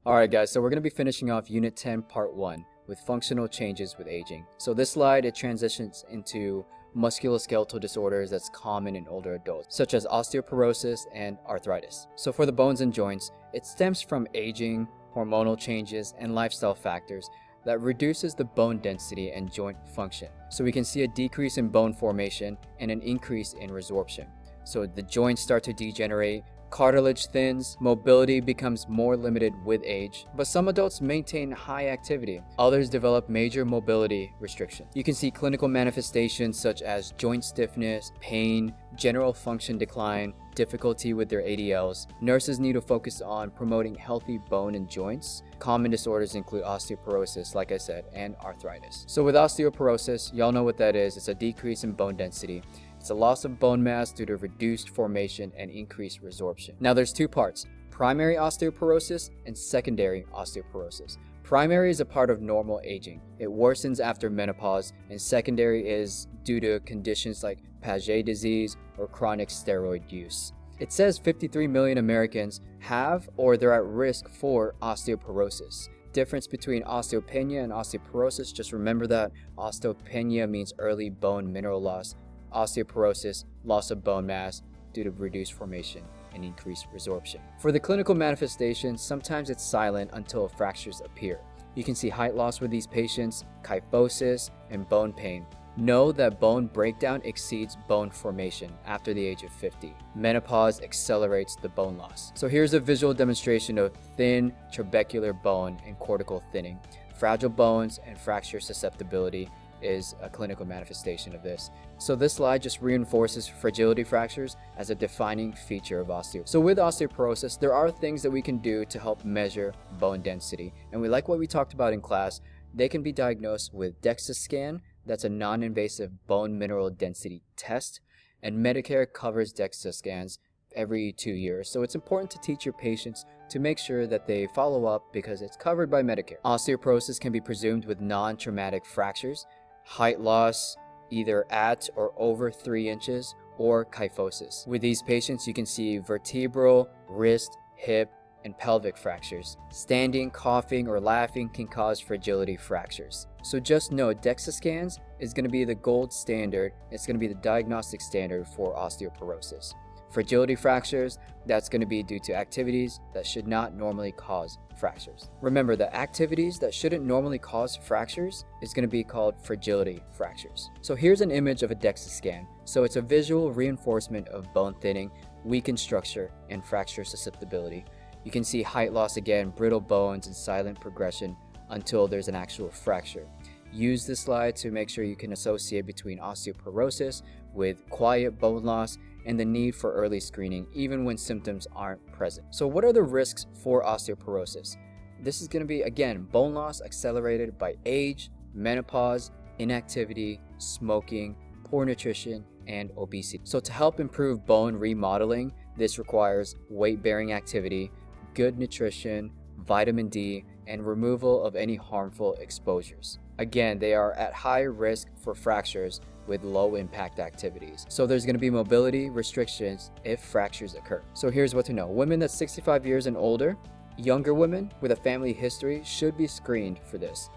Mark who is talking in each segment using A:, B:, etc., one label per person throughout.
A: Alright guys, so we're going to be finishing off Unit 10 Part 1 with functional changes with aging. So this slide, it transitions into musculoskeletal disorders that's common in older adults, such as osteoporosis and arthritis. So for the bones and joints, it stems from aging, hormonal changes, and lifestyle factors that reduces the bone density and joint function. So we can see a decrease in bone formation and an increase in resorption. So the joints start to degenerate, cartilage thins, mobility becomes more limited with age, but some adults maintain high activity. Others develop major mobility restrictions. You can see clinical manifestations such as joint stiffness, pain, general function decline, difficulty with their ADLs. Nurses need to focus on promoting healthy bone and joints. Common disorders include osteoporosis, like I said, and arthritis. So with osteoporosis, y'all know what that is. It's a decrease in bone density. It's a loss of bone mass due to reduced formation and increased resorption. Now there's two parts, primary osteoporosis and secondary osteoporosis. Primary is a part of normal aging. It worsens after menopause, and secondary is due to conditions like Paget disease or chronic steroid use. It says 53 million Americans have or they're at risk for osteoporosis. Difference between osteopenia and osteoporosis, just remember that osteopenia means early bone mineral loss. Osteoporosis, loss of bone mass due to reduced formation and increased resorption. For the clinical manifestations, sometimes it's silent until fractures appear. You can see height loss with these patients, kyphosis, and bone pain. Know that bone breakdown exceeds bone formation after the age of 50. Menopause accelerates the bone loss. So here's a visual demonstration of thin trabecular bone and cortical thinning. Fragile bones and fracture susceptibility is a clinical manifestation of this. So this slide just reinforces fragility fractures as a defining feature of osteoporosis. So with osteoporosis, there are things that we can do to help measure bone density. And we like what we talked about in class. They can be diagnosed with DEXA scan, that's a non-invasive bone mineral density test, and Medicare covers DEXA scans every 2 years. So it's important to teach your patients to make sure that they follow up because it's covered by Medicare. Osteoporosis can be presumed with non-traumatic fractures, height loss either at or over 3 inches, or kyphosis. With these patients, you can see vertebral, wrist, hip, and pelvic fractures. Standing, coughing, or laughing can cause fragility fractures. So just know DEXA scans is going to be the gold standard. It's going to be the diagnostic standard for osteoporosis. Fragility fractures, that's going to be due to activities that should not normally cause fractures. Remember that activities that shouldn't normally cause fractures is going to be called fragility fractures. So here's an image of a DEXA scan. So it's a visual reinforcement of bone thinning, weakened structure, and fracture susceptibility. You can see height loss again, brittle bones, and silent progression until there's an actual fracture. Use this slide to make sure you can associate between osteoporosis with quiet bone loss and the need for early screening even when symptoms aren't present. So what are the risks for osteoporosis? This is going to be, again, bone loss accelerated by age, menopause, inactivity, smoking, poor nutrition, and obesity. So to help improve bone remodeling, this requires weight-bearing activity, good nutrition, vitamin D, and removal of any harmful exposures. Again, they are at high risk for fractures with low impact activities. So there's going to be mobility restrictions if fractures occur. So here's what to know. Women that's 65 years and older, younger women with a family history should be screened for this.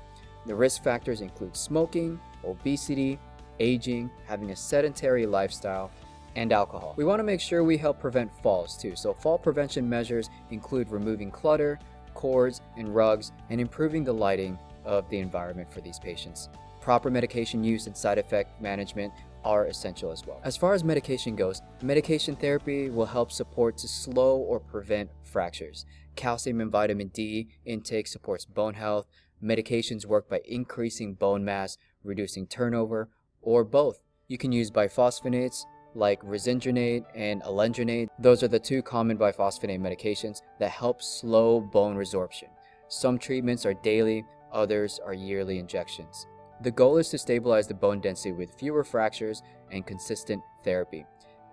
A: The risk factors include smoking, obesity, aging, having a sedentary lifestyle, and alcohol. We want to make sure we help prevent falls too. So fall prevention measures include removing clutter, cords, and rugs, and improving the lighting of the environment for these patients. Proper medication use and side effect management are essential as well. As far as medication goes, medication therapy will help support to slow or prevent fractures. Calcium and vitamin D intake supports bone health. Medications work by increasing bone mass, reducing turnover, or both. You can use biphosphonates like risindronate and alendronate. Those are the two common biphosphonate medications that help slow bone resorption. Some treatments are daily, others are yearly injections. The goal is to stabilize the bone density with fewer fractures and consistent therapy.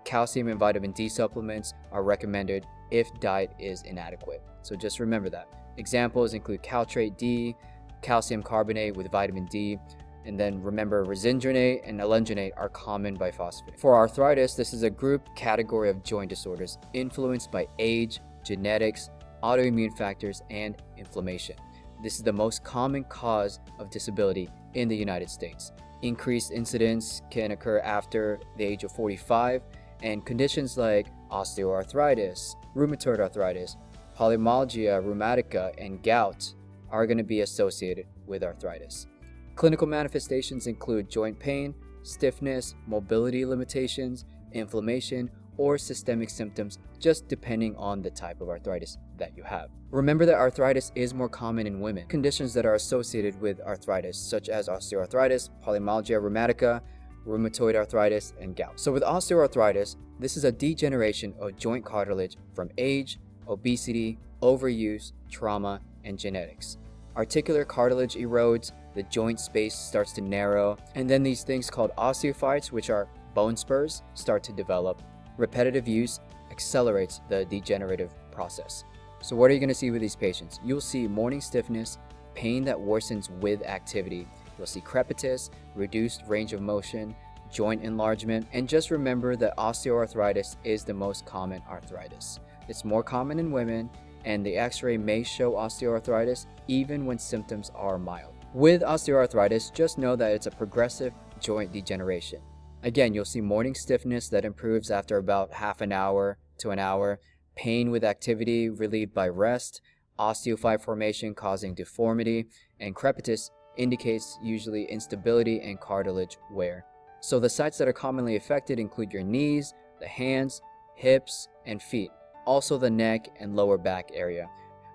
A: Calcium and vitamin D supplements are recommended if diet is inadequate. So just remember that. Examples include Caltrate D, calcium carbonate with vitamin D, and then remember risindronate and alendronate are common biphosphonates. For arthritis, this is a group category of joint disorders influenced by age, genetics, autoimmune factors, and inflammation. This is the most common cause of disability in the United States. Increased incidence can occur after the age of 45, and conditions like osteoarthritis, rheumatoid arthritis, polymyalgia rheumatica, and gout are going to be associated with arthritis. Clinical manifestations include joint pain, stiffness, mobility limitations, inflammation, or systemic symptoms, just depending on the type of arthritis that you have. Remember that arthritis is more common in women. Conditions that are associated with arthritis, such as osteoarthritis, polymyalgia rheumatica, rheumatoid arthritis, and gout. So with osteoarthritis, this is a degeneration of joint cartilage from age, obesity, overuse, trauma, and genetics. Articular cartilage erodes, the joint space starts to narrow, and then these things called osteophytes, which are bone spurs, start to develop. Repetitive use accelerates the degenerative process. So what are you going to see with these patients? You'll see morning stiffness, pain that worsens with activity. You'll see crepitus, reduced range of motion, joint enlargement, and just remember that osteoarthritis is the most common arthritis. It's more common in women, and the x-ray may show osteoarthritis even when symptoms are mild. With osteoarthritis, just know that it's a progressive joint degeneration. Again, you'll see morning stiffness that improves after about half an hour to an hour, pain with activity relieved by rest, osteophyte formation causing deformity, and crepitus indicates usually instability and cartilage wear. So the sites that are commonly affected include your knees, the hands, hips, and feet, also the neck and lower back area.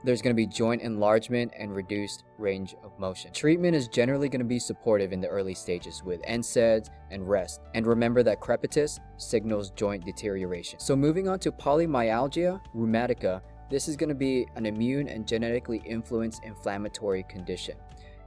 A: There's going to be joint enlargement and reduced range of motion. Treatment is generally going to be supportive in the early stages with NSAIDs and rest. And remember that crepitus signals joint deterioration. So moving on to polymyalgia rheumatica, this is going to be an immune and genetically influenced inflammatory condition.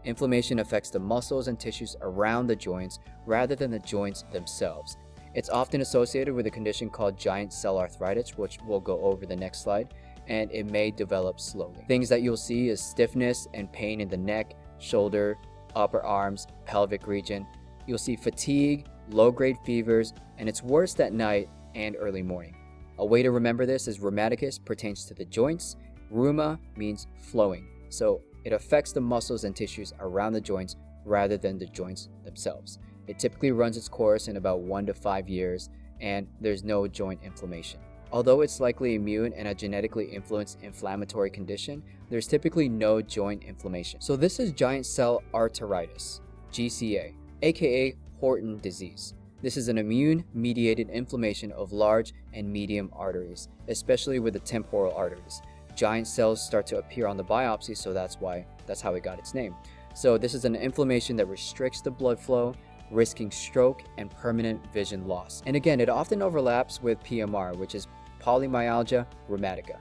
A: Inflammation affects the muscles and tissues around the joints rather than the joints themselves. It's often associated with a condition called giant cell arthritis, which we'll go over the next slide, and it may develop slowly. Things that you'll see is stiffness and pain in the neck, shoulder, upper arms, pelvic region. You'll see fatigue, low-grade fevers, and it's worst at night and early morning. A way to remember this is rheumaticus pertains to the joints. Rheuma means flowing, so it affects the muscles and tissues around the joints rather than the joints themselves. It typically runs its course in about 1 to 5 years, and there's no joint inflammation. Although it's likely immune and a genetically influenced inflammatory condition, there's typically no joint inflammation. So this is giant cell arteritis, GCA, aka Horton disease. This is an immune-mediated inflammation of large and medium arteries, especially with the temporal arteries. Giant cells start to appear on the biopsy, so that's how it got its name. So this is an inflammation that restricts the blood flow, risking stroke and permanent vision loss. And again, it often overlaps with PMR, which is polymyalgia rheumatica.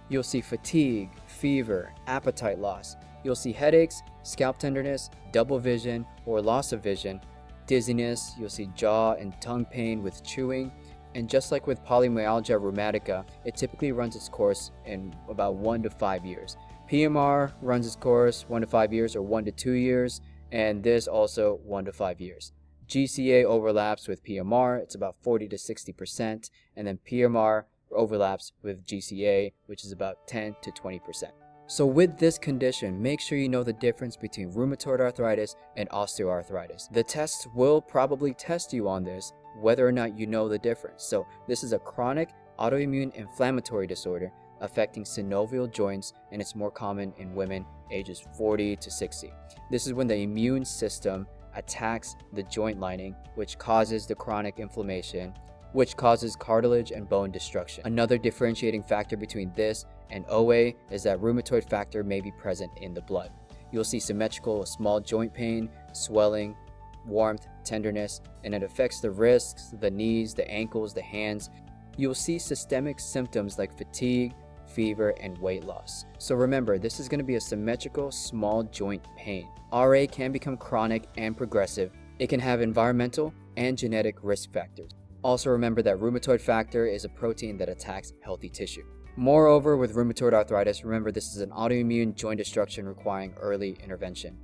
A: You'll see fatigue, fever, appetite loss. You'll see headaches, scalp tenderness, double vision or loss of vision, dizziness. You'll see jaw and tongue pain with chewing. And just like with polymyalgia rheumatica, it typically runs its course in about 1 to 5 years. PMR runs its course 1 to 5 years or 1 to 2 years, and this also 1 to 5 years. GCA overlaps with PMR, it's about 40 to 60%, and then PMR overlaps with GCA, which is about 10 to 20%. So with this condition, make sure you know the difference between rheumatoid arthritis and osteoarthritis. The tests will probably test you on this, whether or not you know the difference. So this is a chronic autoimmune inflammatory disorder affecting synovial joints, and it's more common in women ages 40 to 60. This is when the immune system attacks the joint lining, which causes the chronic inflammation, which causes cartilage and bone destruction. Another differentiating factor between this and OA is that rheumatoid factor may be present in the blood. You'll see symmetrical small joint pain, swelling, warmth, tenderness, and it affects the wrists, the knees, the ankles, the hands. You'll see systemic symptoms like fatigue, fever, and weight loss. So remember, this is going to be a symmetrical small joint pain. RA can become chronic and progressive. It can have environmental and genetic risk factors. Also remember that rheumatoid factor is a protein that attacks healthy tissue. Moreover, with rheumatoid arthritis, remember this is an autoimmune joint destruction requiring early intervention.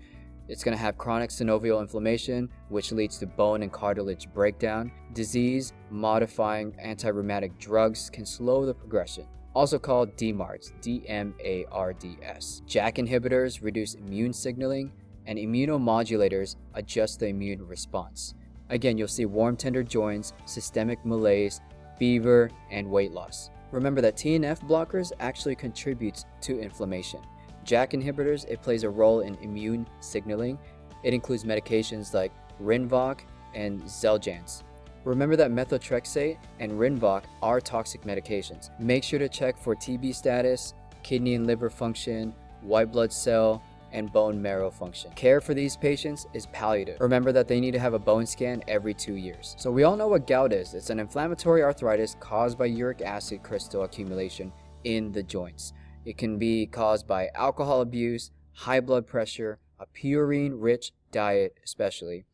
A: It's going to have chronic synovial inflammation, which leads to bone and cartilage breakdown. Disease-modifying anti-rheumatic drugs can slow the progression. also called DMARDs, DMARDs. JAK inhibitors reduce immune signaling, and immunomodulators adjust the immune response. Again, you'll see warm tender joints, systemic malaise, fever, and weight loss. Remember that TNF blockers actually contributes to inflammation. JAK inhibitors, it plays a role in immune signaling. It includes medications like Rinvoq and Xeljanz. Remember that methotrexate and Rinvoq are toxic medications. Make sure to check for TB status, kidney and liver function, white blood cell, and bone marrow function. Care for these patients is palliative. Remember that they need to have a bone scan every 2 years. So we all know what gout is. It's an inflammatory arthritis caused by uric acid crystal accumulation in the joints. It can be caused by alcohol abuse, high blood pressure, a purine-rich diet especially,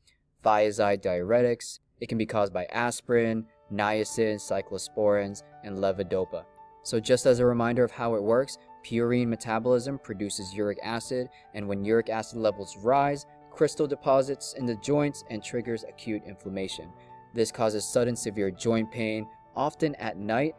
A: thiazide diuretics. It can be caused by aspirin, niacin, cyclosporins, and levodopa. So just as a reminder of how it works, purine metabolism produces uric acid, and when uric acid levels rise, crystal deposits in the joints and triggers acute inflammation. This causes sudden severe joint pain, often at night.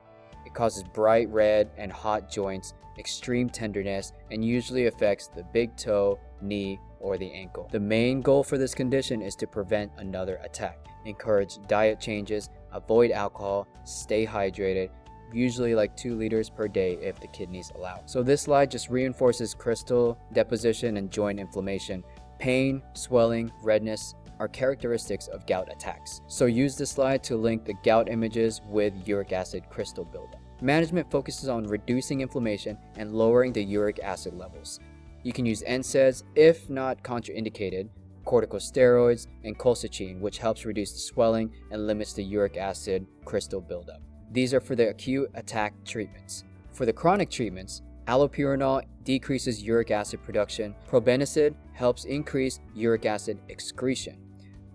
A: It causes bright red and hot joints, extreme tenderness, and usually affects the big toe, knee, or the ankle. The main goal for this condition is to prevent another attack. Encourage diet changes, avoid alcohol, stay hydrated, usually like 2 liters per day if the kidneys allow. So this slide just reinforces crystal deposition and joint inflammation. Pain, swelling, redness are characteristics of gout attacks. So use this slide to link the gout images with uric acid crystal buildup. Management focuses on reducing inflammation and lowering the uric acid levels. You can use NSAIDs if not contraindicated, corticosteroids, and colchicine, which helps reduce the swelling and limits the uric acid crystal buildup. These are for the acute attack treatments. For the chronic treatments, allopurinol decreases uric acid production. Probenecid helps increase uric acid excretion.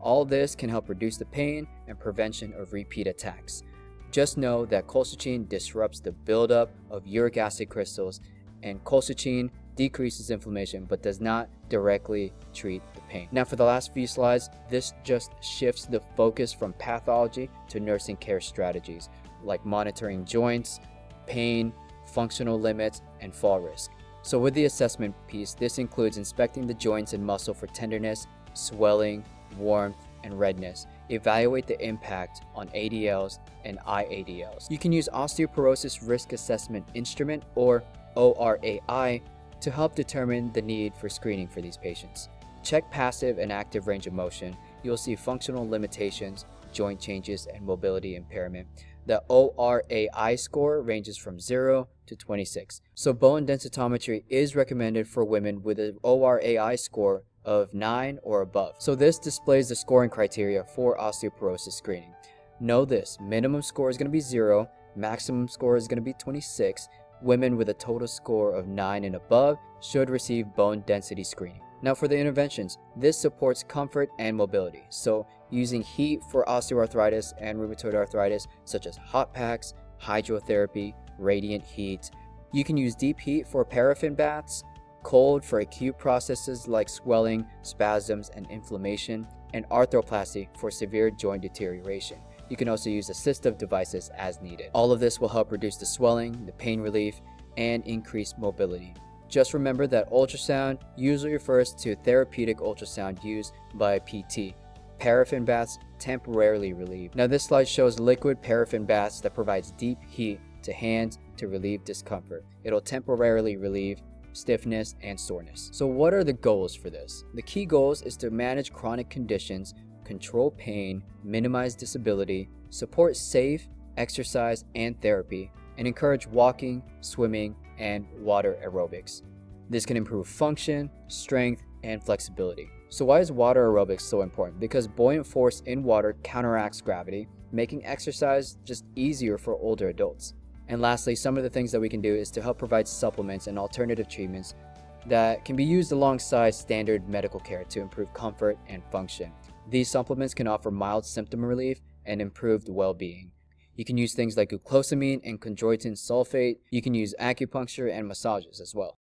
A: All this can help reduce the pain and prevention of repeat attacks. Just know that colchicine disrupts the buildup of uric acid crystals, and colchicine decreases inflammation but does not directly treat the pain. Now for the last few slides, this just shifts the focus from pathology to nursing care strategies like monitoring joints, pain, functional limits, and fall risk. So with the assessment piece, this includes inspecting the joints and muscle for tenderness, swelling, warmth, and redness. Evaluate the impact on ADLs and IADLs. You can use osteoporosis risk assessment instrument, or ORAI, to help determine the need for screening for these patients. Check passive and active range of motion. You'll see functional limitations, joint changes, and mobility impairment. The ORAI score ranges from 0 to 26. So bone densitometry is recommended for women with an ORAI score of 9 or above. So this displays the scoring criteria for osteoporosis screening. Know this: minimum score is going to be 0, maximum score is going to be 26. Women with a total score of 9 and above should receive bone density screening. Now for the interventions, this supports comfort and mobility. So using heat for osteoarthritis and rheumatoid arthritis, such as hot packs, hydrotherapy, radiant heat. You can use deep heat for paraffin baths, cold for acute processes like swelling, spasms, and inflammation, and arthroplasty for severe joint deterioration. You can also use assistive devices as needed. All of this will help reduce the swelling, the pain relief, and increase mobility. Just remember that ultrasound usually refers to therapeutic ultrasound used by a PT. Paraffin baths temporarily relieve. Now this slide shows liquid paraffin baths that provides deep heat to hands to relieve discomfort. It'll temporarily relieve stiffness and soreness. So what are the goals for this? The key goals is to manage chronic conditions, control pain, minimize disability, support safe exercise and therapy, and encourage walking, swimming, and water aerobics. This can improve function, strength, and flexibility. So why is water aerobics so important? Because buoyant force in water counteracts gravity, making exercise just easier for older adults. And lastly, some of the things that we can do is to help provide supplements and alternative treatments that can be used alongside standard medical care to improve comfort and function. These supplements can offer mild symptom relief and improved well-being. You can use things like glucosamine and chondroitin sulfate. You can use acupuncture and massages as well.